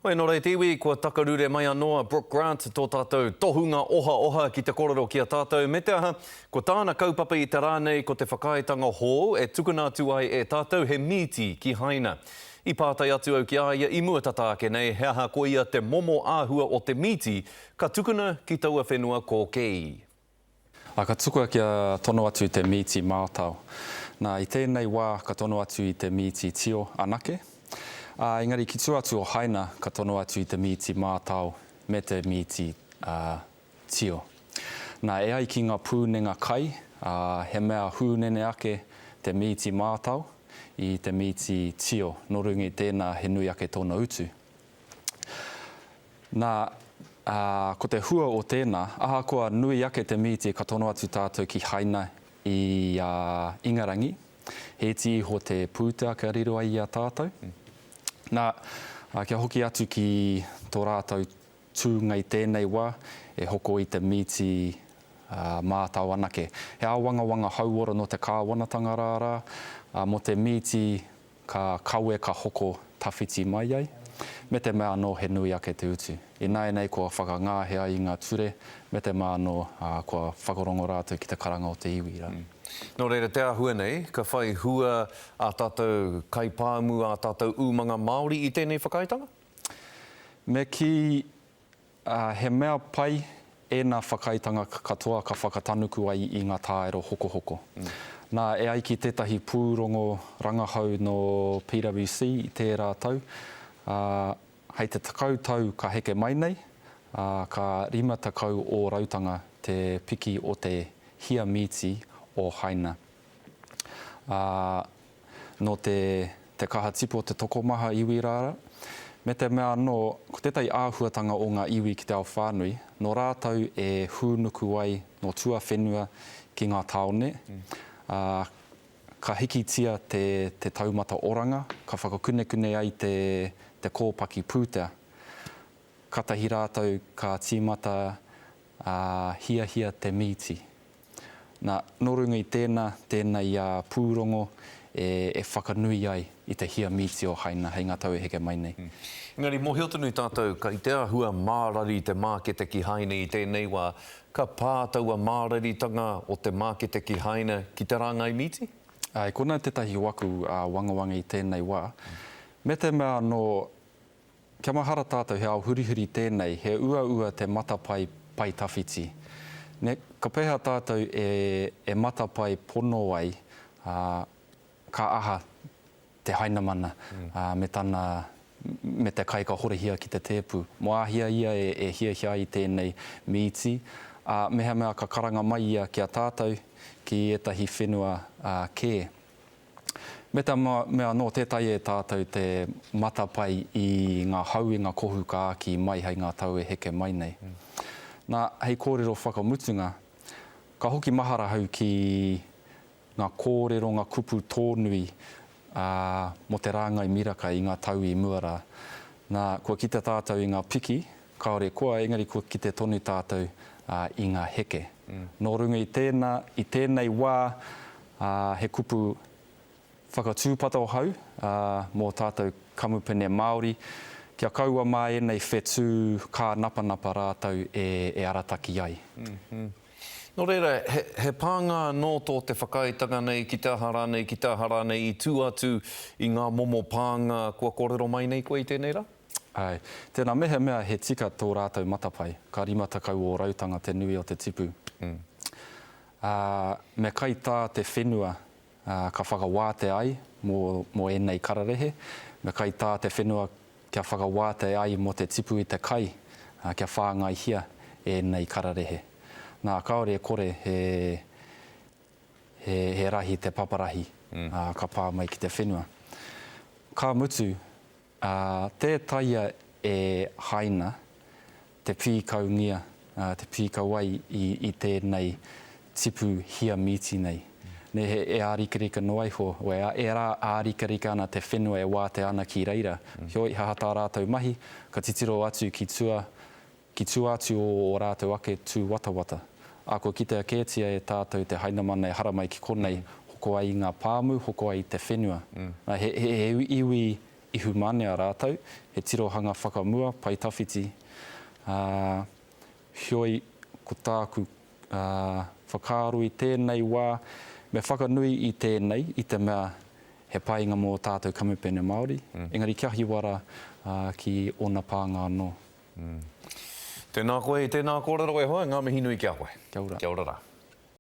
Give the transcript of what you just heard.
Mai no rei tiwi, kua takarure mai anoa Brooke Grant, tō tātou tohunga oha ki te korero ki a tātou. Me te aha, ko tāna kaupapa i te rānei ko te whakaetanga hō, e tukuna atu ai e tātou he miti ki haina. I pātai atu au ki aia, i mua tataake nei, he aha ko ia te momo āhua o te miti, ka tukuna ki taua whenua ko Kei. Ka tukua kia tono atu te miti mātau. Nā, i tēnei wā ka tono atu i te miti tio anake. Engari ki tū atu o haina ka tono atu i te miti mātau me te miti tio. Nā, e ai ki ngā pūnenga kai, he mea hūnene ake te miti mātau i te miti tio, no rungi tēnā he nui ake tōna utu. Nā, ko te hua o tēnā, ahakoa nui ake te miti ka tono atu tātou ki haina i Ingarangi, he ti ho te pūtea ka riro ai a tātou. Nā, kia hoki atu ki tō rātou tūngai tēnei wā, e hoko i te miti mātau anake. He awanga hauora no te kāwanatanga rārā, mo te miti ka kaue ka hoko tawhiti mai ai, me te mea no he nui ake te utu. I nei kua whakangāhea i ngā ture, me te mea no kua whakarongo rātou ki te karanga o te iwi rā. Nō reira, te ahua nei, ka whai hua a tātou kaipāmu, a tātou umanga Māori i tēnei whakaitanga? Me ki he mea pai ēnā whakaitanga katoa ka whakatanuku ai i ngā tāero hoko. Nā, e ai ki tētahi pūrongo rangahau no PwC i tērā tau. Hei te takau tau ka heke mai nei, ka 5 takau o rautanga te piki o te hia miti o haina. No te kaha tipo te tokomaha iwi rāra, me te mea no, ko tētai āhuatanga o ngā iwi ki te ao whānui, no rātau e hūnuku ai no tua whenua ki ngā taone, ka hikitia te taumata oranga, ka whakakunekune ai te kōpaki pūtea. Katahi rātau ka tīmata hia te miti. Nā, no runga i tēnei pūrongo e whakanui ai i te hia miti o haina, hei ngā tau e heke mai nei. Engari, mō hiotunu tātou, ka i te ahua mārari te mākete ki haina i tēnei wā, ka pātaua māraritanga o te mākete ki haina ki te rāngai miti? Ai, kona tētahi waku wangawanga i tēnei wā. Me te mea no, kia mahara tātou he au hurihuri tēnei, he ua te matapai pai tawhiti. Ka pēha tātou e matapai pono ai, ka aha te hainamana, me te kai ka horehia ki te tēpu. Mo ahia ia e hia i tēnei miti, mehea mea ka karanga mai ia ki a tātou ki etahi whenua kē. Me tā mea no tētai e tātou te matapai i ngā hau i ngā kohu ka aki mai hei ngā tau e heke mai nei. Nā, hei kōrero whakamutunga, ka hoki mahara hau ki ngā kōrero, ngā kupu tōnui mo te rāngai miraka i ngā tau i muara. Nā, kua ki te tātou i ngā piki, kaore koa engari kua ki te tonu tātou i ngā heke. Nō runga i tēnei wā, he kupu whakatūpata o hau mō tātou kamupene Māori, kia kaua mai nei whetū kā napa rātau e arataki ai. Nō reira, he pānga nō tō te whakaitanga nei, ki te aha rānei, i tū atu i ngā momo pānga kua kōrero mai nei koe i tēnei rā? Ai, tēnā mea he tika tō rātau matapai, ka 5 takau o rautanga te nui o te tipu. Me kai tā te whenua ka whakawāte ai mō ēnei kararehe, me kai tā te whenua kia whakawāte ai mo te tipu i te kai, kia whāngai hia ēnei kararehe. Nā, kaore e kore he rahi te paparahi, ka pā mai ki te whenua. Ka mutu, tētaia e haina, te pīkaungia, te pīkauai i tēnei tipu hia miti nei. Ne e ārikarika no aiho, o e rā ārikarika ana te whenua e wāte ana ki reira. Hioi hahata rātou mahi, ka titiro atu ki tū atu o rātou ake tū watawata. Ako ki te akētia e tātou te hainamana e haramai ki konei, hoko ai ngā pāmu, hoko ai te whenua. He iwi ihu mane a rātou, he tirohanga whakamua, pai tawhiti. Hioi ko tāku whakaaru i tēnei wā, me whakanui i tēnei, i te mea he painga mō tātou kamupene Māori. Engari kia hiwara ki ona pānga anō. Tēnā koe, tēnā kōrero e hoa, ngā mihi nui kia koe. Kia ora. Kia ora rā.